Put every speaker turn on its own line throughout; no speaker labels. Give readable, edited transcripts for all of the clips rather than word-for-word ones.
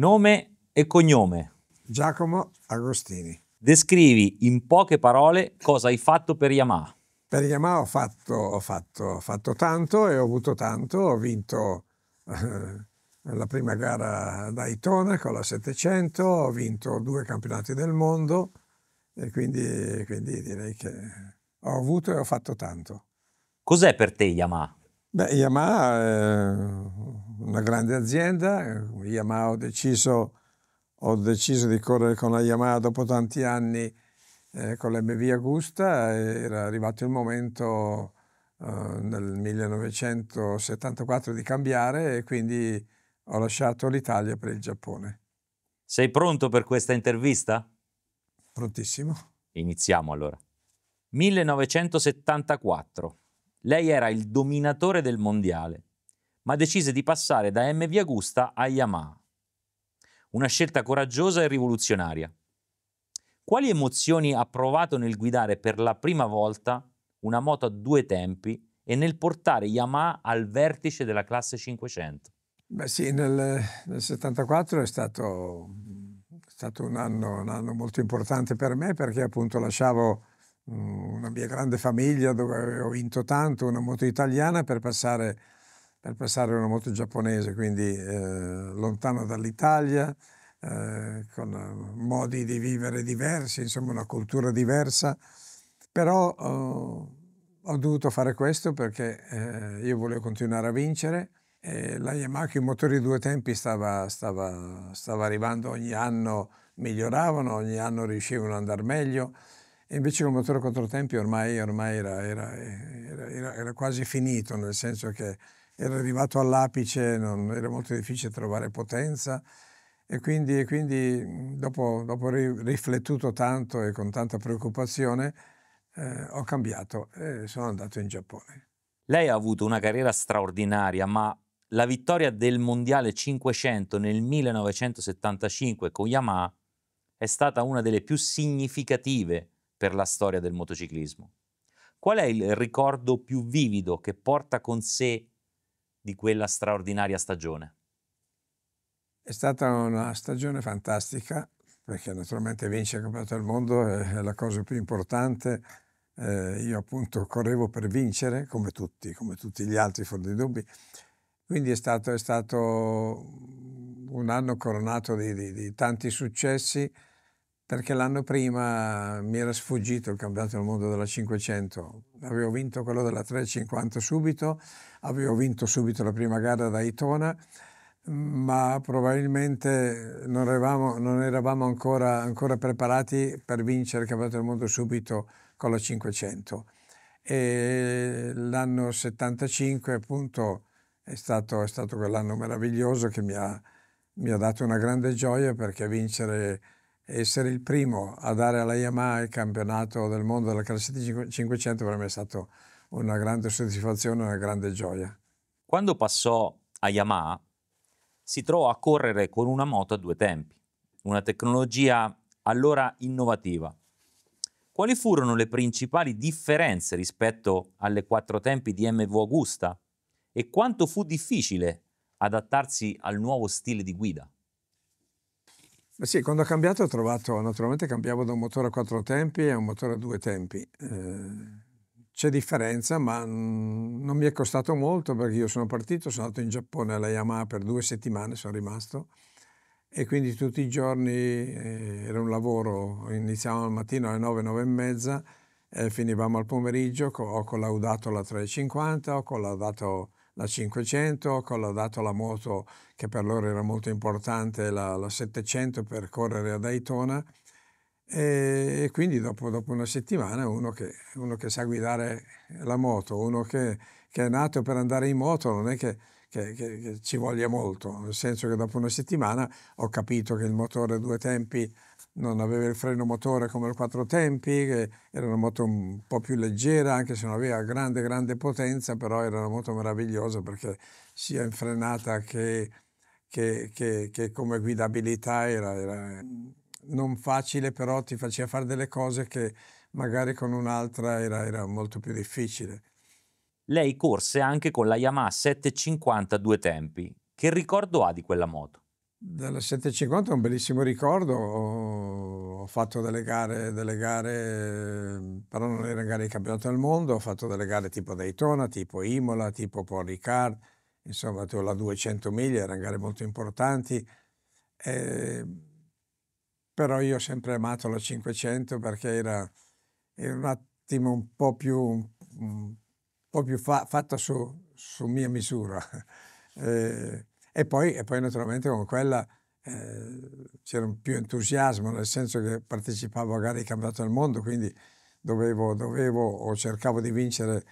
Nome e cognome.
Giacomo Agostini.
Descrivi in poche parole cosa hai fatto per Yamaha.
Per Yamaha ho fatto tanto e ho avuto tanto. Ho vinto la prima gara a Daytona con la 700, ho vinto 2 campionati del mondo e quindi direi che ho avuto e ho fatto tanto.
Cos'è per te Yamaha?
Beh, Yamaha è una grande azienda. Yamaha ho deciso di correre con la Yamaha dopo tanti anni con l'MV Agusta. Era arrivato il momento nel 1974 di cambiare e quindi ho lasciato l'Italia per il Giappone.
Sei pronto per questa intervista?
Prontissimo.
Iniziamo allora. 1974. Lei era il dominatore del mondiale, ma decise di passare da MV Agusta a Yamaha. Una scelta coraggiosa e rivoluzionaria. Quali emozioni ha provato nel guidare per la prima volta una moto a 2 tempi e nel portare Yamaha al vertice della classe 500?
Beh sì, nel 74 è stato un anno molto importante per me, perché appunto lasciavo una mia grande famiglia dove avevo vinto tanto, una moto italiana, per passare a una moto giapponese, quindi lontano dall'Italia, con modi di vivere diversi, insomma una cultura diversa. Però ho dovuto fare questo perché io volevo continuare a vincere. La Yamaha, i motori 2 tempi stava arrivando, ogni anno miglioravano, ogni anno riuscivano ad andare meglio, e invece con il motore 4 tempi ormai era quasi finito, nel senso che era arrivato all'apice, non era molto difficile trovare potenza, e quindi dopo riflettuto tanto e con tanta preoccupazione ho cambiato e sono andato in Giappone.
Lei ha avuto una carriera straordinaria, ma la vittoria del Mondiale 500 nel 1975 con Yamaha è stata una delle più significative per la storia del motociclismo. Qual è il ricordo più vivido che porta con sé di quella straordinaria stagione?
È stata una stagione fantastica, perché naturalmente vincere il campionato del mondo è la cosa più importante. Io appunto correvo per vincere, come tutti gli altri, fuori di dubbi. Quindi è stato un anno coronato di tanti successi, perché l'anno prima mi era sfuggito il campionato del mondo della 500. Avevo vinto quello della 350 subito, avevo vinto subito la prima gara da Daytona, ma probabilmente non eravamo ancora preparati per vincere il campionato del mondo subito con la 500. E l'anno 75 appunto è stato quell'anno meraviglioso che mi ha dato una grande gioia, perché essere il primo a dare alla Yamaha il campionato del mondo della classe 500 per me è stata una grande soddisfazione, una grande gioia.
Quando passò a Yamaha si trovò a correre con una moto a 2 tempi, una tecnologia allora innovativa. Quali furono le principali differenze rispetto alle 4 tempi di MV Agusta e quanto fu difficile adattarsi al nuovo stile di guida?
Beh sì, quando ho cambiato naturalmente cambiavo da un motore a 4 tempi a un motore a 2 tempi. C'è differenza, ma non mi è costato molto, perché io sono andato in Giappone alla Yamaha per 2 settimane, sono rimasto, e quindi tutti i giorni era un lavoro. Iniziavamo al mattino alle 9, 9 e mezza, finivamo al pomeriggio. Ho collaudato la 350, ho collaudato la 500, ho collaudato la moto che per loro era molto importante, la 700, per correre a Daytona. E quindi dopo una settimana uno che sa guidare la moto, uno che è nato per andare in moto, non è che ci voglia molto, nel senso che dopo una settimana ho capito che il motore a 2 tempi non aveva il freno motore come il 4 tempi, che era una moto un po' più leggera, anche se non aveva grande potenza, però era una moto meravigliosa, perché sia in frenata che come guidabilità era non facile, però ti faceva fare delle cose che magari con un'altra era molto più difficile.
Lei corse anche con la Yamaha 750 a 2 tempi. Che ricordo ha di quella moto?
Della 750 è un bellissimo ricordo, ho fatto delle gare, però non erano gare di campionato del mondo, ho fatto delle gare tipo Daytona, tipo Imola, tipo Paul Ricard, insomma la 200 miglia, erano gare molto importanti, eh, però io ho sempre amato la 500 perché era un attimo un po' più fatta su mia misura. E poi naturalmente con quella c'era un più entusiasmo, nel senso che partecipavo a gare di campionato del mondo, quindi dovevo o cercavo di vincere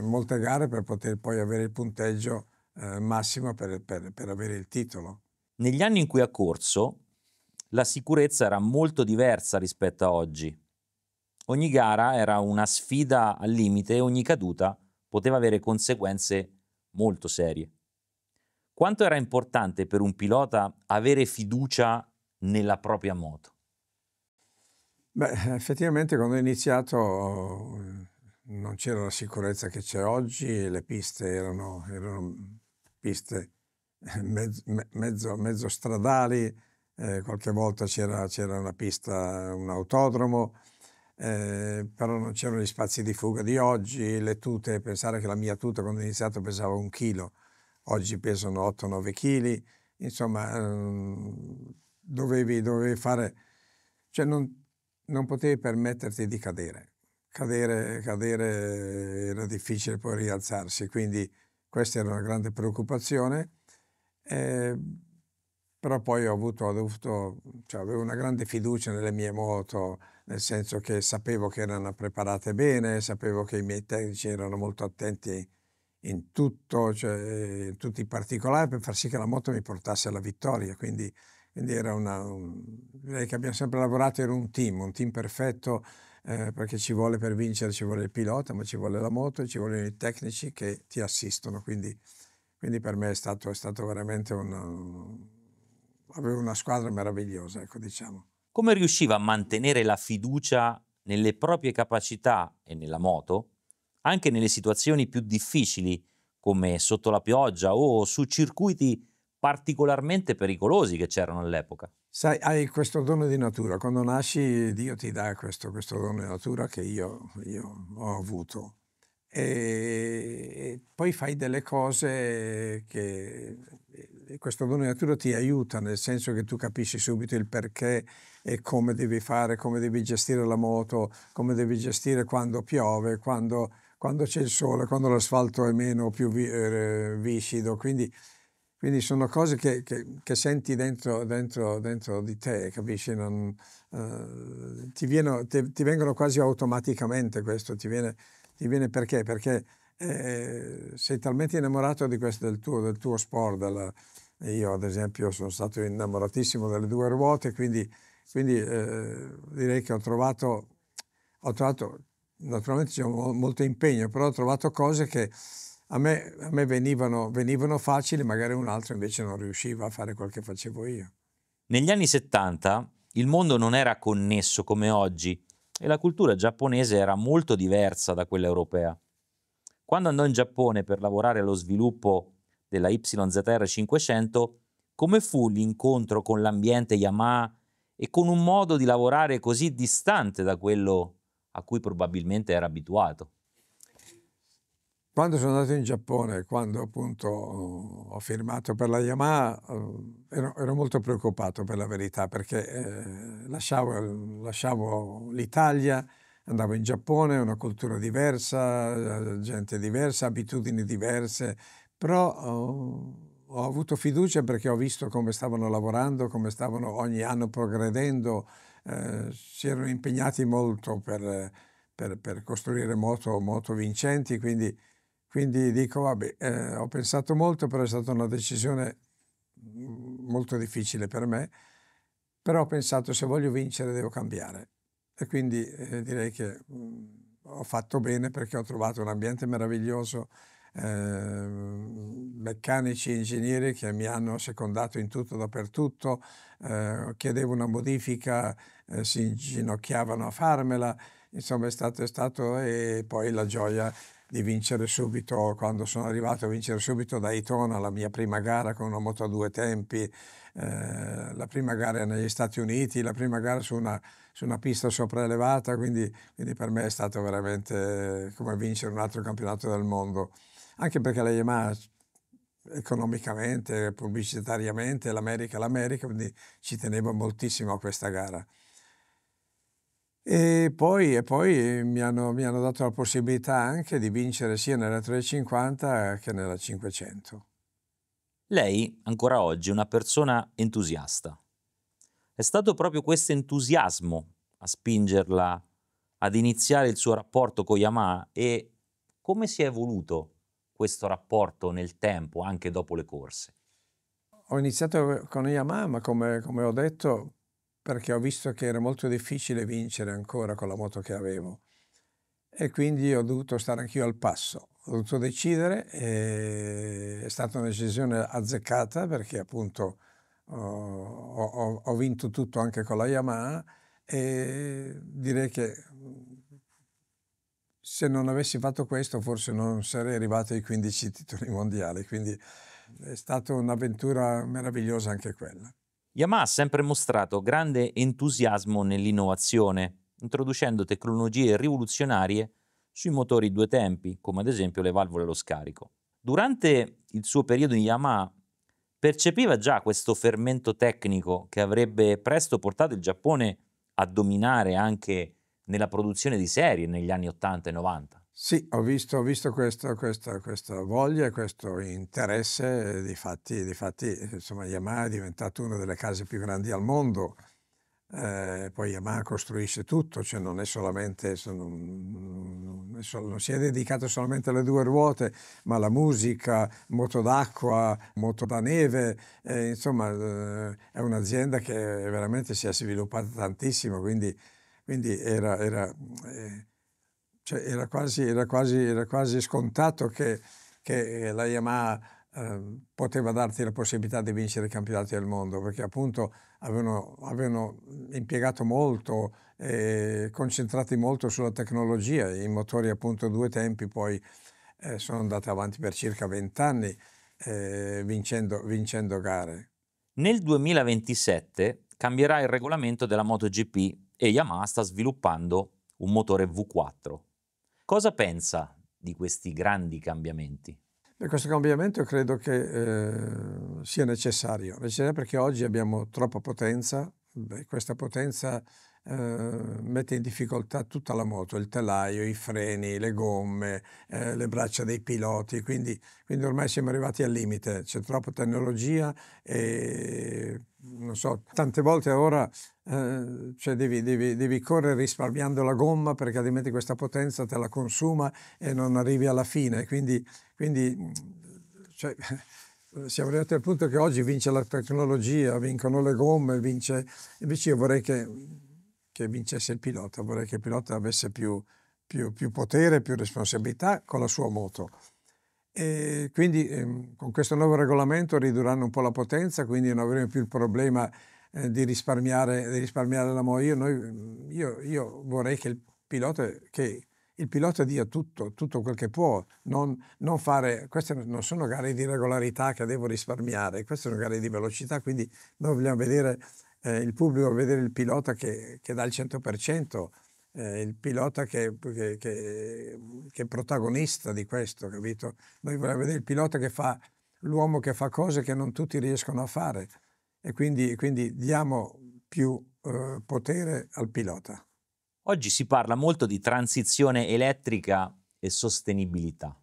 molte gare per poter poi avere il punteggio massimo per avere il titolo.
Negli anni in cui ha corso, la sicurezza era molto diversa rispetto a oggi. Ogni gara era una sfida al limite e ogni caduta poteva avere conseguenze molto serie. Quanto era importante per un pilota avere fiducia nella propria moto?
Beh, effettivamente quando ho iniziato non c'era la sicurezza che c'è oggi, le piste erano piste mezzo stradali, qualche volta c'era una pista, un autodromo, però non c'erano gli spazi di fuga di oggi, le tute, pensare che la mia tuta quando ho iniziato pesava 1 chilo, oggi pesano 8-9 kg, insomma dovevi fare, cioè non potevi permetterti di cadere. Cadere era difficile poi rialzarsi, quindi questa era una grande preoccupazione. Eh, Però poi cioè avevo una grande fiducia nelle mie moto, nel senso che sapevo che erano preparate bene, sapevo che i miei tecnici erano molto attenti in tutto, cioè in tutti i particolari per far sì che la moto mi portasse alla vittoria. Quindi era direi che abbiamo sempre lavorato, era un team perfetto, perché ci vuole per vincere, ci vuole il pilota, ma ci vuole la moto e ci vogliono i tecnici che ti assistono. Quindi per me è stato veramente avevo una squadra meravigliosa, ecco, diciamo.
Come riusciva a mantenere la fiducia nelle proprie capacità e nella moto, anche nelle situazioni più difficili, come sotto la pioggia o su circuiti particolarmente pericolosi che c'erano all'epoca?
Sai, hai questo dono di natura, quando nasci Dio ti dà questo dono di natura che io ho avuto. E poi fai delle cose e questo dono di natura ti aiuta, nel senso che tu capisci subito il perché e come devi fare, come devi gestire la moto, come devi gestire quando piove, quando c'è il sole, quando l'asfalto è meno o più viscido. Quindi sono cose che senti dentro di te, capisci? Ti vengono quasi automaticamente questo, ti viene perché? Perché sei talmente innamorato del tuo sport. Io ad esempio sono stato innamoratissimo delle 2 ruote, quindi direi che ho trovato naturalmente c'è molto impegno, però ho trovato cose che a me venivano facili, magari un altro invece non riusciva a fare quel che facevo io.
Negli anni 70 il mondo non era connesso come oggi e la cultura giapponese era molto diversa da quella europea. Quando andò in Giappone per lavorare allo sviluppo della YZR 500, come fu l'incontro con l'ambiente Yamaha e con un modo di lavorare così distante da quello a cui probabilmente era abituato?
Quando sono andato in Giappone, quando appunto ho firmato per la Yamaha, ero molto preoccupato per la verità, perché lasciavo l'Italia, andavo in Giappone, una cultura diversa, gente diversa, abitudini diverse, però ho avuto fiducia perché ho visto come stavano lavorando, come stavano ogni anno progredendo, si erano impegnati molto per costruire moto vincenti, quindi dico, vabbè, ho pensato molto, però è stata una decisione molto difficile per me, però ho pensato se voglio vincere devo cambiare e quindi direi che ho fatto bene perché ho trovato un ambiente meraviglioso, meccanici, ingegneri che mi hanno secondato in tutto dappertutto, chiedevo una modifica, si inginocchiavano a farmela, insomma è stato e poi la gioia di vincere subito, quando sono arrivato a vincere subito Daytona, la mia prima gara con una moto a due tempi, la prima gara negli Stati Uniti, la prima gara su una pista sopraelevata, quindi per me è stato veramente come vincere un altro campionato del mondo, anche perché la Yamaha economicamente, pubblicitariamente, l'America, quindi ci tenevo moltissimo a questa gara. E poi mi hanno dato la possibilità anche di vincere sia nella 350 che nella 500.
Lei, ancora oggi, è una persona entusiasta. È stato proprio questo entusiasmo a spingerla ad iniziare il suo rapporto con Yamaha, e come si è evoluto questo rapporto nel tempo, anche dopo le corse?
Ho iniziato con Yamaha, ma come ho detto, perché ho visto che era molto difficile vincere ancora con la moto che avevo. E quindi ho dovuto stare anch'io al passo, ho dovuto decidere, e è stata una decisione azzeccata perché appunto ho vinto tutto anche con la Yamaha, e direi che se non avessi fatto questo forse non sarei arrivato ai 15 titoli mondiali, quindi è stata un'avventura meravigliosa anche quella.
Yamaha ha sempre mostrato grande entusiasmo nell'innovazione, introducendo tecnologie rivoluzionarie sui motori due tempi, come ad esempio le valvole allo scarico. Durante il suo periodo in Yamaha percepiva già questo fermento tecnico che avrebbe presto portato il Giappone a dominare anche nella produzione di serie negli anni 80 e 90.
Sì, ho visto questa voglia e questo interesse, difatti insomma Yamaha è diventata una delle case più grandi al mondo, poi Yamaha costruisce tutto, cioè non è solamente, non si è dedicato solamente alle due ruote, ma alla musica, moto d'acqua, moto da neve, insomma è un'azienda che veramente si è sviluppata tantissimo, quindi cioè era quasi scontato che la Yamaha poteva darti la possibilità di vincere i campionati del mondo, perché appunto avevano impiegato molto, concentrati molto sulla tecnologia. I motori appunto due tempi poi sono andati avanti per circa 20 anni, vincendo gare.
Nel 2027 cambierà il regolamento della MotoGP e Yamaha sta sviluppando un motore V4. Cosa pensa di questi grandi cambiamenti?
Questo cambiamento credo che sia necessario perché oggi abbiamo troppa potenza, questa potenza mette in difficoltà tutta la moto, il telaio, i freni, le gomme, le braccia dei piloti, quindi ormai siamo arrivati al limite, c'è troppa tecnologia e non so, tante volte ora cioè devi correre risparmiando la gomma, perché altrimenti questa potenza te la consuma e non arrivi alla fine, quindi cioè, siamo arrivati al punto che oggi vince la tecnologia, vincono le gomme, invece io vorrei che vincesse il pilota, vorrei che il pilota avesse più potere, più responsabilità con la sua moto. E quindi con questo nuovo regolamento ridurranno un po' la potenza, quindi non avremo più il problema di risparmiare la moto. Io vorrei che il pilota dia tutto quel che può, non fare, queste non sono gare di regolarità che devo risparmiare, queste sono gare di velocità, quindi noi vogliamo vedere il pubblico, vedere il pilota che dà il 100%, il pilota che è protagonista di questo, capito? Noi vogliamo vedere il pilota l'uomo che fa cose che non tutti riescono a fare, e quindi diamo più potere al pilota.
Oggi si parla molto di transizione elettrica e sostenibilità.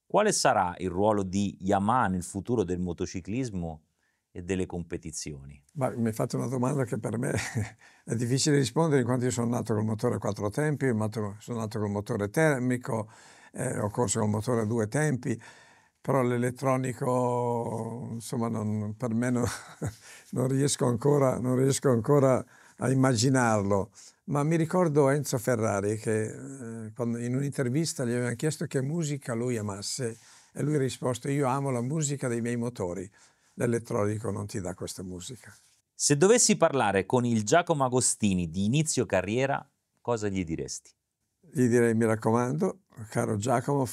Quale sarà il ruolo di Yamaha nel futuro del motociclismo e delle competizioni?
Mi hai fatto una domanda che per me è difficile rispondere, in quanto io sono nato col motore a quattro tempi, sono nato col motore termico, ho corso col motore a due tempi, però l'elettronico, insomma, per me non riesco ancora a immaginarlo. Ma mi ricordo Enzo Ferrari che quando in un'intervista gli avevano chiesto che musica lui amasse, e lui ha risposto: io amo la musica dei miei motori, l'elettronico non ti dà questa musica.
Se dovessi parlare con il Giacomo Agostini di inizio carriera, cosa gli diresti?
Gli direi: mi raccomando, caro Giacomo,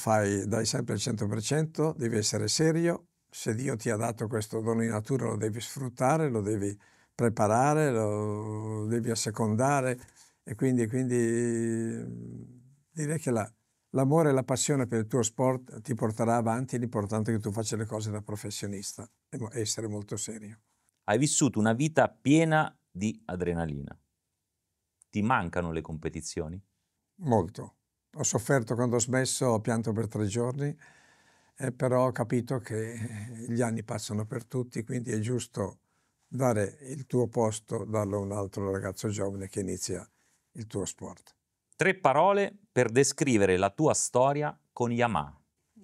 dai sempre il 100%, devi essere serio. Se Dio ti ha dato questo dono di natura lo devi sfruttare, lo devi preparare, lo devi assecondare e quindi direi che l'amore e la passione per il tuo sport ti porterà avanti. L'importante è che tu faccia le cose da professionista e essere molto serio.
Hai vissuto una vita piena di adrenalina. Ti mancano le competizioni?
Molto. Ho sofferto quando ho smesso, ho pianto per 3 giorni, però ho capito che gli anni passano per tutti, quindi è giusto dare il tuo posto, darlo a un altro ragazzo giovane che inizia il tuo sport.
3 parole per descrivere la tua storia con Yamaha.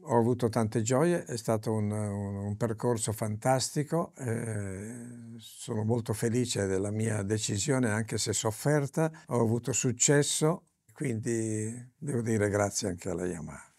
Ho avuto tante gioie, è stato un percorso fantastico, sono molto felice della mia decisione anche se sofferta, ho avuto successo, quindi devo dire grazie anche alla Yamaha.